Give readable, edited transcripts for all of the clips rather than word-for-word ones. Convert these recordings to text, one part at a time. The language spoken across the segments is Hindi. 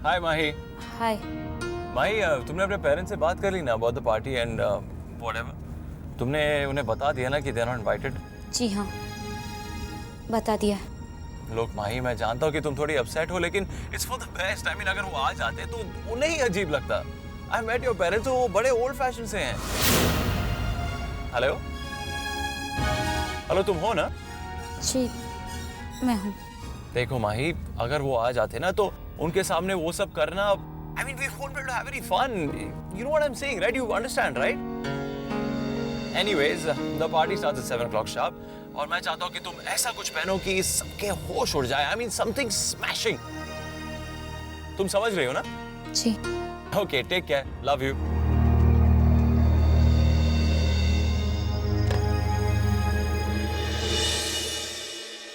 हाय माही। हाय। माही, तुमने अपने पेरेंट्स से बात कर ली ना about the party and whatever? तुमने उन्हें बता दिया ना कि दे आर नॉट इनवाइटेड? जी हाँ, बता दिया। लोग माही, मैं जानता हूँ कि तुम थोड़ी अपसेट हो, लेकिन it's for the best. I mean, अगर वो आ जाते तो उन्हें ही अजीब लगता। आई मेट योर पेरेंट्स, वो बड़े ओल्ड फैशन से हैं। हेलो हेलो, तुम हो ना? जी, मैं हूँ। देखो माही, अगर वो आ जाते ना तो उनके सामने वो सब करना, I mean, we won't be able to have any fun. You know what I'm saying, right? You understand, right? Anyways, the party starts at 7 o'clock sharp. और मैं चाहता हूँ कि तुम ऐसा कुछ पहनो कि सबके होश उड़ जाए. I mean, something smashing. तुम समझ रहे हो ना? जी। Okay, take care. Love you.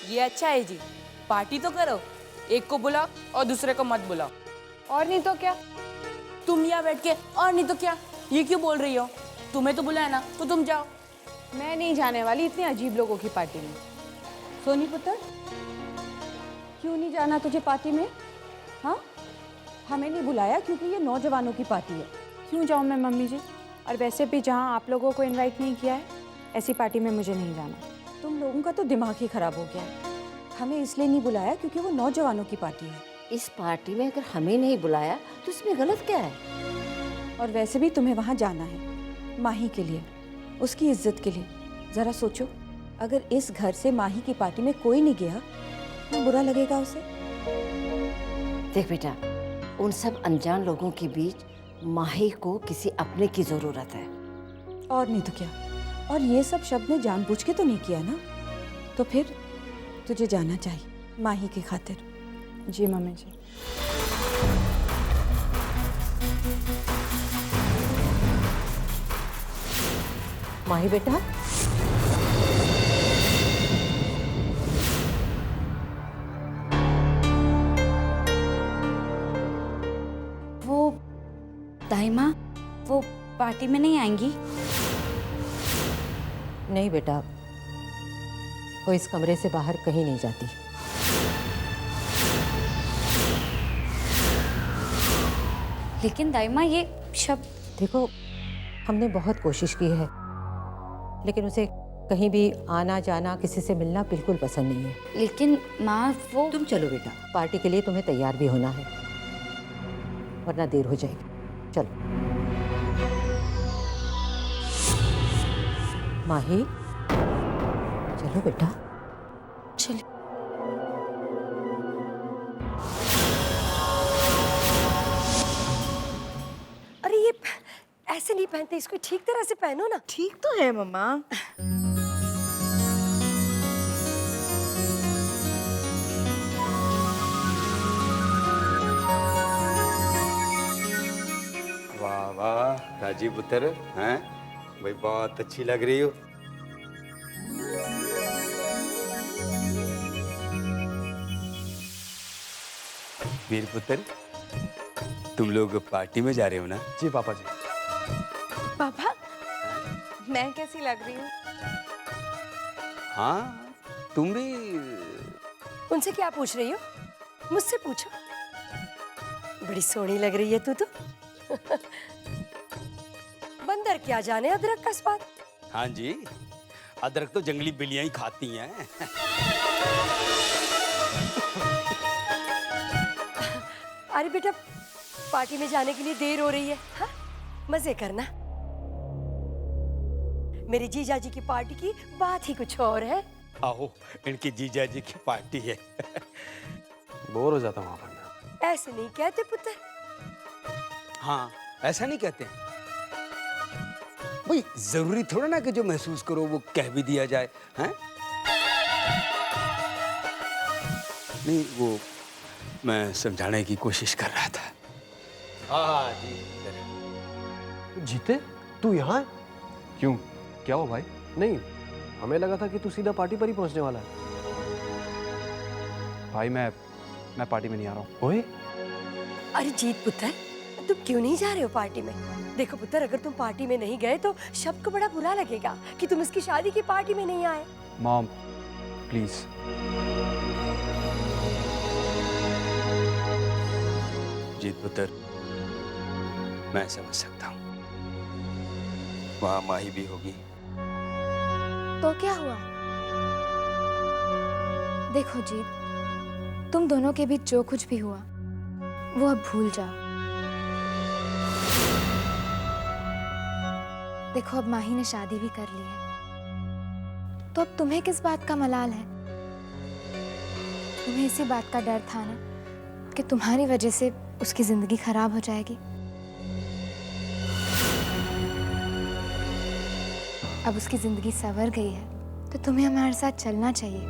ये अच्छा है जी, पार्टी तो करो, एक को बुलाओ और दूसरे को मत बुलाओ। और नहीं तो क्या? तुम यहाँ बैठ के और नहीं तो क्या ये क्यों बोल रही हो? तुम्हें तो बुलाया ना, तो तुम जाओ। मैं नहीं जाने वाली इतने अजीब लोगों की पार्टी में। सोनी पुत्र, क्यों नहीं जाना तुझे पार्टी में? हाँ, हमें नहीं बुलाया क्योंकि ये नौजवानों की पार्टी है। क्यों जाऊँ मैं मम्मी जी? और वैसे भी जहाँ आप लोगों को इनवाइट नहीं किया है, ऐसी पार्टी में मुझे नहीं जाना। तुम लोगों का तो दिमाग ही खराब हो गया है। हमें इसलिए नहीं बुलाया क्योंकि वो नौजवानों की पार्टी है। इस पार्टी में अगर हमें नहीं बुलाया तो इसमें गलत क्या है? और वैसे भी तुम्हें वहाँ जाना है माही के लिए, उसकी इज्जत के लिए। ज़रा सोचो, अगर इस घर से माही की पार्टी में कोई नहीं गया तो बुरा लगेगा उसे। देख बेटा, उन सब अनजान लोगों के बीच माही को किसी अपने की जरूरत है। और नहीं तो क्या। और ये सब शब्द ने जानबूझ के तो नहीं किया ना, तो फिर तुझे जाना चाहिए माही की खातिर। जी मम्मी जी। माही बेटा, वो दाई माँ, वो पार्टी में नहीं आएंगी? नहीं बेटा, वो इस कमरे से बाहर कहीं नहीं जाती। लेकिन दाई माँ, ये शब्द। देखो, हमने बहुत कोशिश की है, लेकिन उसे कहीं भी आना जाना, किसी से मिलना बिल्कुल पसंद नहीं है। लेकिन माँ, वो। तुम चलो बेटा, पार्टी के लिए तुम्हें तैयार भी होना है, वरना देर हो जाएगी। चलो माही, चलो बेटा। चलिए। अरे ये ऐसे नहीं पहनते, इसको ठीक तरह से पहनो ना। ठीक तो है मम्मा। वाह वाह राजीव पुत्र, हैं भाई, बहुत अच्छी लग रही हो। वीर पुत्र, तुम लोग पार्टी में जा रहे हो ना? जी पापा जी। पापा, मैं कैसी लग रही हूँ? हाँ, तुम भी। उनसे क्या पूछ रही हो? मुझसे पूछो। बड़ी सोहनी लग रही है तू तो। बंदर क्या जाने अदरक का स्वाद। हाँ जी, अदरक तो जंगली बिल्लियां ही खाती हैं। अरे बेटा, पार्टी में जाने के लिए देर हो रही है। हाँ, मजे करना। मेरे जीजा जी की पार्टी की बात ही कुछ और है। आओ, इनकी जीजा जी की पार्टी है। बोर हो जाता हूँ वहाँ पर मैं। ऐसे नहीं कहते पुत्र। हाँ, ऐसा नहीं कहते भाई। जरूरी थोड़ा ना कि जो महसूस करो वो कह भी दिया जाए, हैं? नहीं, वो मैं समझाने की कोशिश कर रहा था। हाँ जी। जीते, तू यहाँ है? क्यों, क्या हुआ भाई? नहीं, हमें लगा था कि तू सीधा पार्टी पर ही पहुंचने वाला है। भाई मैं पार्टी में नहीं आ रहा हूँ। ओए, अरे जीत पुत्र, तुम क्यों नहीं जा रहे हो पार्टी में? देखो पुत्र, अगर तुम पार्टी में नहीं गए तो शब्द को बड़ा बुरा लगेगा कि तुम इसकी शादी की पार्टी में नहीं आए। Mom please. जीत पुत्र, मैं समझ सकता हूँ। वहां माही भी होगी। तो क्या हुआ? देखो जीत, तुम दोनों के बीच जो कुछ भी हुआ वो अब भूल जाओ। देखो अब माही ने शादी भी कर ली है, तो अब तुम्हें किस बात का मलाल है? तुम्हें इसी बात का डर था ना कि तुम्हारी वजह से उसकी जिंदगी खराब हो जाएगी। अब उसकी जिंदगी संवर गई है तो तुम्हें हमारे साथ चलना चाहिए।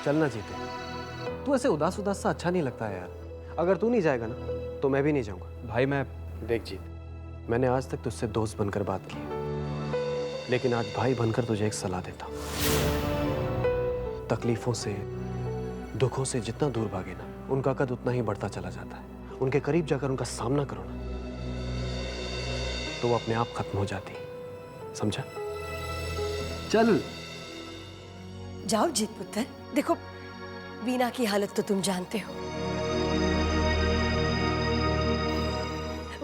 चलना जीते। तू ऐसे उदास उदास सा अच्छा नहीं लगता है यार। अगर तू नहीं जाएगा ना तो मैं भी नहीं जाऊंगा। भाई मैं देख जीत, मैंने आज तक तुझसे दोस्त बनकर बात की है, लेकिन आज भाई बनकर तुझे एक सलाह देता हूं। तकलीफों से, दुखों से जितना दूर भागे ना, उनका कद उतना ही बढ़ता चला जाता है। उनके करीब जाकर उनका सामना करो ना, तो वो अपने आप खत्म हो जाती है। समझा? चल। जाओ जीत पुत्र। देखो वीना की हालत तो तुम जानते हो,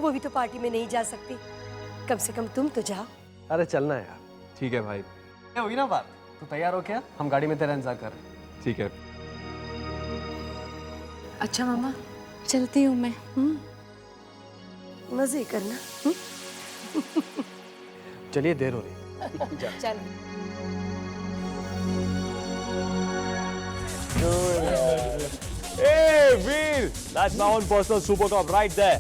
वो भी तो पार्टी में नहीं जा सकती। कम से कम तुम तो जाओ। अरे चलना यार। ठीक है भाई। ये हुई ना बात। तू तैयार हो क्या? हम गाड़ी में तेरा इंतजार कर रहे हैं। ठीक है। अच्छा मामा, चलती हूँ मैं। मजे करना। चलिए, देर हो रही है। चल। Hey, Veer! That's my own personal super cop right there.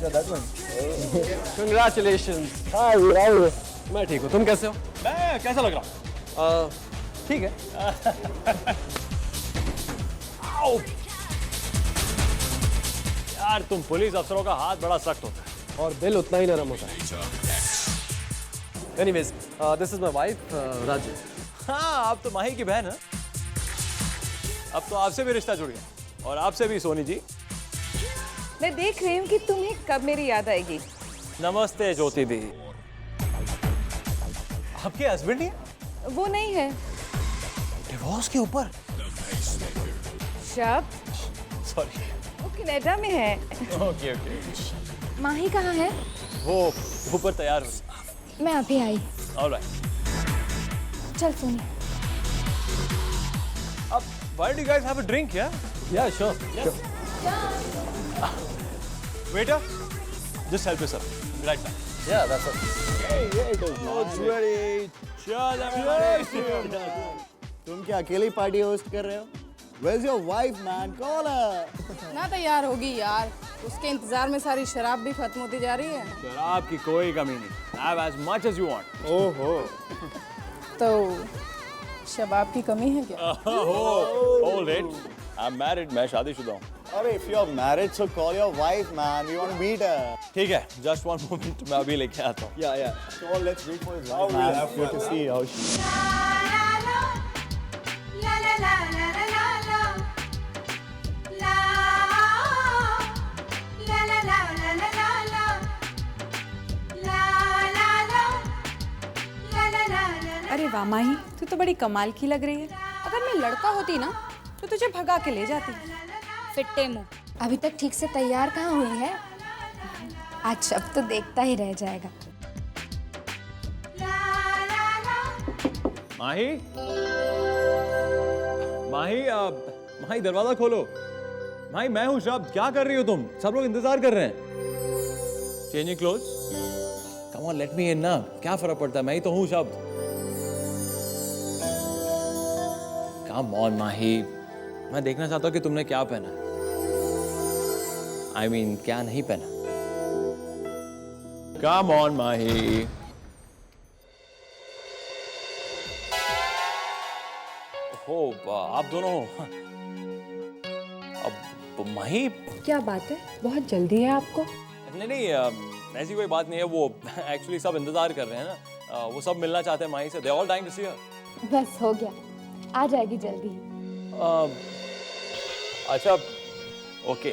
Congratulations. Hi, Veer. How are you? मैं ठीक हूँ। तुम कैसे हो? मैं कैसा लग रहा हूँ? ठीक है। आओ! यार तुम पुलिस अफसरों का हाथ बड़ा सख्त होता है। और दिल उतना ही नरम होता है। Anyways, this is my wife, Raju. हाँ, आप तो माही की बहन है। अब तो आपसे भी रिश्ता जुड़ गया, और आपसे भी सोनी जी। मैं देख रही हूँ कि तुम्हें कब मेरी याद आएगी। नमस्ते ज्योति दी। आपके हस्बैंड ही है? वो नहीं है। डिवोर्स के ऊपर? शब, सॉरी। वो कनाडा में है। Okay okay. माही कहाँ है? वो ऊपर तैयार हो। मैं अभी आई। ऑलराइट। चल सोनी। अब why do you guys have a drink, yeah? Yeah, sure. Waiter, just help yourself. Right back. Yeah, that's it. It's ready. Cheers. तुम क्या अकेली पार्टी होस्ट कर रहे हो? Where's your wife, man? Call her. ना तैयार होगी यार, उसके इंतजार में सारी शराब भी खत्म होती जा रही है। शराब की कोई कमी नहीं। Have as much as you want. ओहो। तो शबाब की कमी है क्या? Hold it. I'm married. मैं शादीशुदा हूँ। अरे if you're married, so call your wife, man. We want to meet her. ठीक है, just one moment. मैं अभी लेके आता हूँ। Yeah, yeah. So let's wait for his wife, man. Good to see how she. अरे वाह माही, तू तो बड़ी कमाल की लग रही है। अगर मैं लड़का होती ना तो तुझे भगा के ले जाती। फिट्टे मुंह, अभी तक ठीक से तैयार कहाँ हुई है? आज शब तो देखता ही रह जाएगा। माही, माही, माही दरवाजा खोलो। माही मैं हूँ शब्द, क्या कर रही हो तुम? सब लोग इंतजार कर रहे हैं। Changing clothes? Come on, let me in ना। क्या फर्क पड़ता है, मैं ही तो हूँ शब्द। कम ऑन माही, मैं देखना चाहता हूँ कि तुमने क्या पहना। I mean, क्या नहीं पहना। कम ऑन माही। हो आप दोनों अब माही। क्या बात है, बहुत जल्दी है आपको? नहीं नहीं, ऐसी कोई बात नहीं है। वो एक्चुअली सब इंतजार कर रहे हैं ना। वो सब मिलना चाहते हैं माही से। दे ऑल टाइम टू सी हर। बस हो गया, आ जाएगी जल्दी। अच्छा ओके।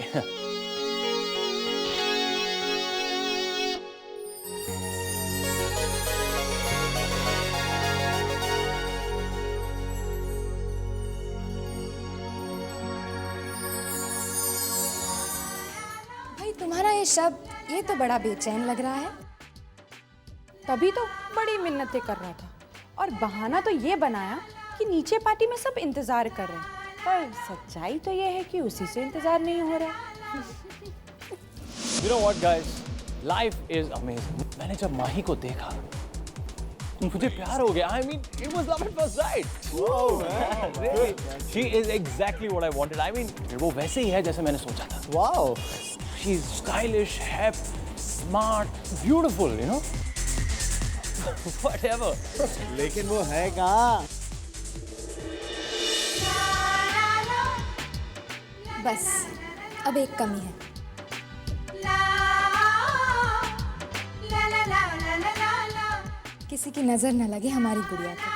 अरे शब्द, ये तो बड़ा बेचैन लग रहा है। तभी तो बड़ी मिन्नतें कर रहा था और बहाना तो ये बनाया कि नीचे पार्टी में सब इंतजार कर रहे हैं, पर सच्चाई तो ये है कि उसी से इंतजार नहीं हो रहा। You know what, guys? Life is amazing. मैंने जब माही को देखा, मुझे प्यार हो गया. I mean, it was love at first sight. Wow, man. Really? She is exactly what I wanted. I mean, वो वैसे ही है जैसे मैंने सोचा था. Wow. She's stylish, hip, smart, beautiful, you know? Whatever. लेकिन वो है कहाँ? बस अब एक कमी है। किसी की नजर न लगे हमारी गुड़िया को।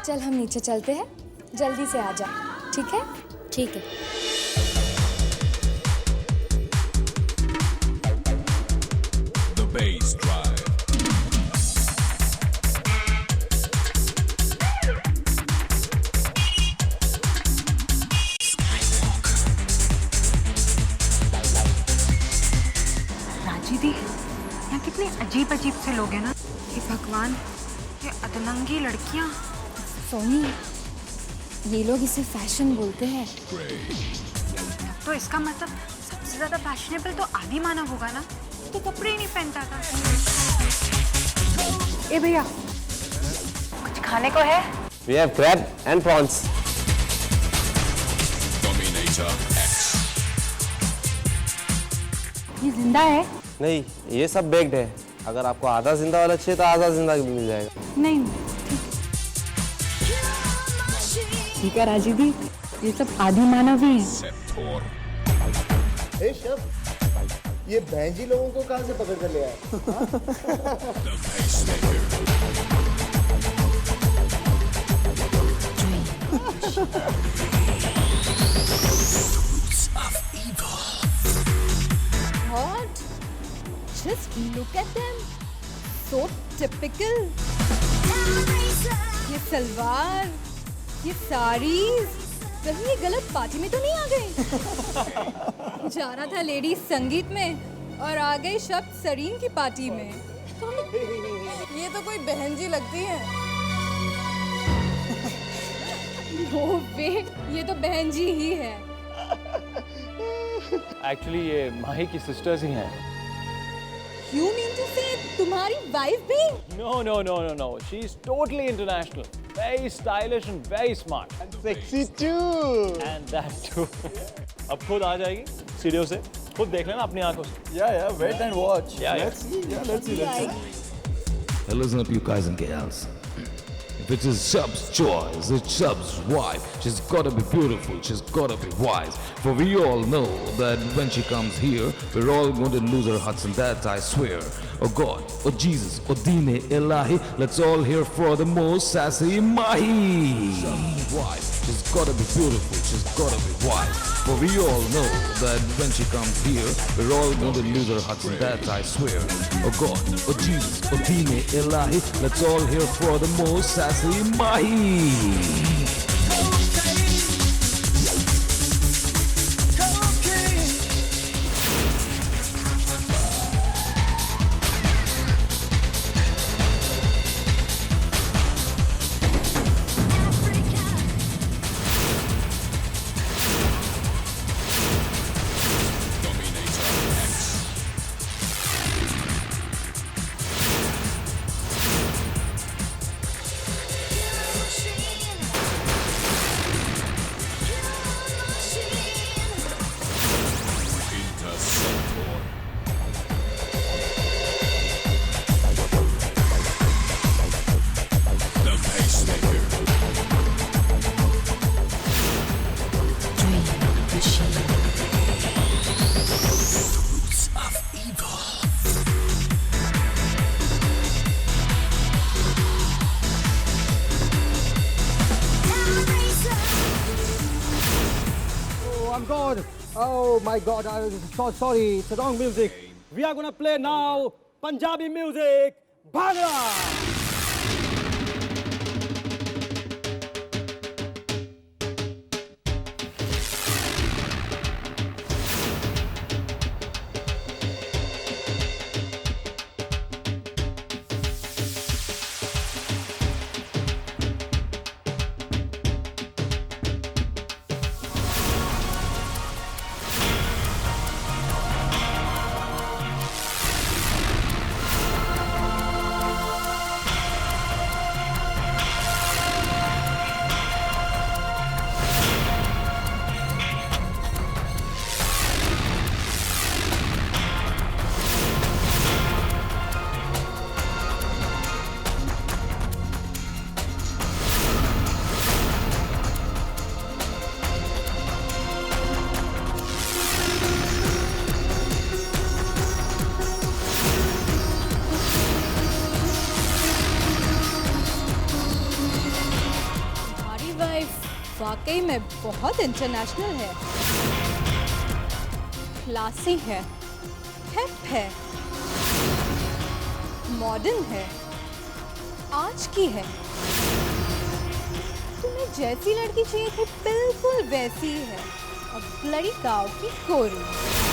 चल हम नीचे चलते हैं, जल्दी से आ जा, ठीक है? ठीक है। दीदी, यहाँ कितने अजीब अजीब से लोग हैं ना। हे भगवान, ये अधनंगी लड़कियाँ। सोनी, ये लोग इसे फैशन बोलते हैं। तो इसका मतलब सबसे ज्यादा फैशनेबल तो आदि मानव होगा ना, तो कपड़े ही नहीं पहनता था। ए भैया, कुछ खाने को है? We have crab and prawns. ये जिंदा है? नहीं, ये सब बेक्ड है। अगर आपको आधा जिंदा वाला चाहिए तो आधा जिंदा भी मिल जाएगा। नहीं, ठीक है राजी दी, ये सब आदि मानव ही हैं। हे शब, ये बहनजी लोगों को कहाँ से पकड़ कर ले आए? What? Just look at them. So typical. ये सलवार, ये साड़ीज, कहीं ये गलत पार्टी में तो नहीं आ गए? जाना था लेडीज संगीत में और आ गए शब्द सरीन की पार्टी में। ये तो कोई बहन जी लगती है। नो वे, ये तो बहन जी ही है। Actually, ये माही की sisters ही हैं. You mean to say तुम्हारी वाइफ भी? No. She's totally international. Very stylish and very smart. And sexy too. And that too. अब खुद आ जाएगी सीढ़ियों से. खुद देख लेना अपनी आंखों से. Yeah. Wait and watch. Yeah. Let's see. Let's see. Hey, listen up, you guys and gals. If it is Shub's choice, it's Shub's wife. She's gotta be beautiful, she's gotta be wise. For we all know that when she comes here, we're all going to lose our hearts, and that I swear. Oh God, oh Jesus, oh Dine Elahi, let's all hear for the most sassy Mahi. Shub's wife, she's gotta be beautiful, she's gotta be wise. For we all know that when she comes here, we're all going to lose our hearts, and that I swear. Oh God, oh Jesus, oh Dine Elahi, let's all hear for the most sassy Mahi. God. Oh my God, I'm so sorry. It's the wrong music. We are gonna play now Punjabi music. Bhangra. वाकई में बहुत इंटरनेशनल है, क्लासी है, हिप है, मॉडर्न है, आज की है। तुम्हें जैसी लड़की चाहिए थी बिल्कुल वैसी है, और ब्लडी काऊ की कोरी।